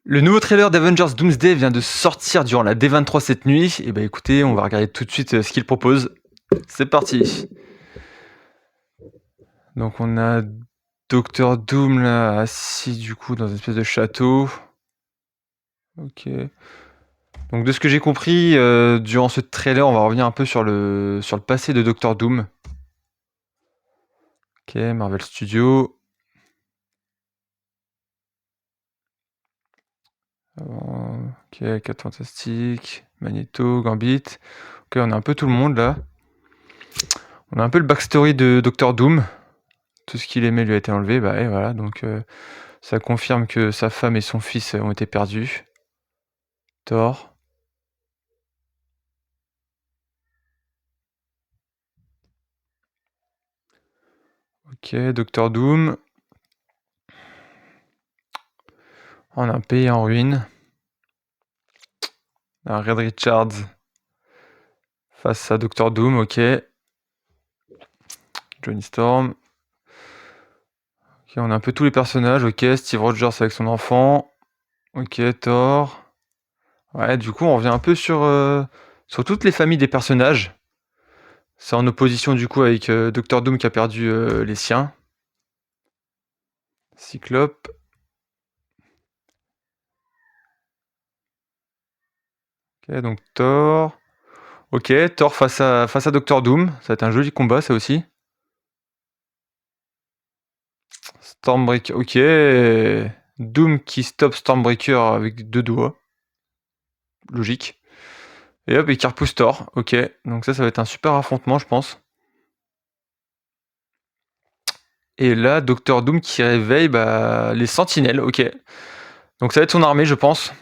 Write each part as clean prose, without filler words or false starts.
Le nouveau trailer d'Avengers Doomsday vient de sortir durant la D23 cette nuit. Et bah écoutez, on va regarder tout de suite ce qu'il propose. C'est parti. Donc on a Docteur Doom là, assis du coup dans une espèce de château. Ok. Donc de ce que j'ai compris, durant ce trailer, on va revenir un peu sur le passé de Docteur Doom. Ok, Marvel Studios. Ok, 4 Fantastiques, Magneto, Gambit. Ok, on a un peu tout le monde là. On a un peu le backstory de Docteur Doom. Tout ce qu'il aimait lui a été enlevé, bah et voilà, donc ça confirme que sa femme et son fils ont été perdus. Thor. Ok, Docteur Doom. On a un pays en ruine. Un Red Richards face à Docteur Doom, ok. Johnny Storm. Ok, on a un peu tous les personnages, ok. Steve Rogers avec son enfant. Ok, Thor. Ouais, du coup, on revient un peu sur toutes les familles des personnages. C'est en opposition du coup avec Docteur Doom qui a perdu les siens. Cyclope. Ok, donc Thor. Ok, Thor face à Docteur Doom. Ça va être un joli combat, ça aussi. Stormbreaker, ok. Doom qui stoppe Stormbreaker avec 2 doigts. Logique. Et hop, et qui repousse Thor. Ok, donc ça va être un super affrontement, je pense. Et là, Docteur Doom qui réveille les Sentinelles, ok. Donc ça va être son armée, je pense.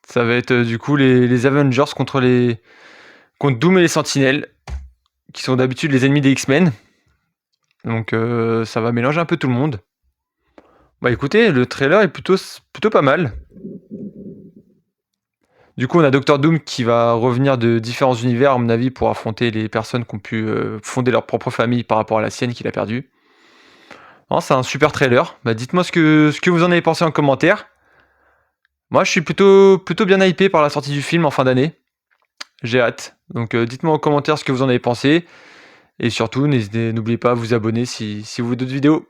Ça va être du coup les Avengers contre Doom et les Sentinelles, qui sont d'habitude les ennemis des X-Men. Donc ça va mélanger un peu tout le monde. Bah écoutez, le trailer est plutôt pas mal. Du coup, on a Docteur Doom qui va revenir de différents univers, à mon avis, pour affronter les personnes qui ont pu fonder leur propre famille par rapport à la sienne qu'il a perdue. C'est un super trailer. Bah, dites-moi ce que vous en avez pensé en commentaire. Moi, je suis plutôt bien hypé par la sortie du film en fin d'année. J'ai hâte. Donc, dites-moi en commentaire ce que vous en avez pensé. Et surtout, n'oubliez pas à vous abonner si vous voulez d'autres vidéos.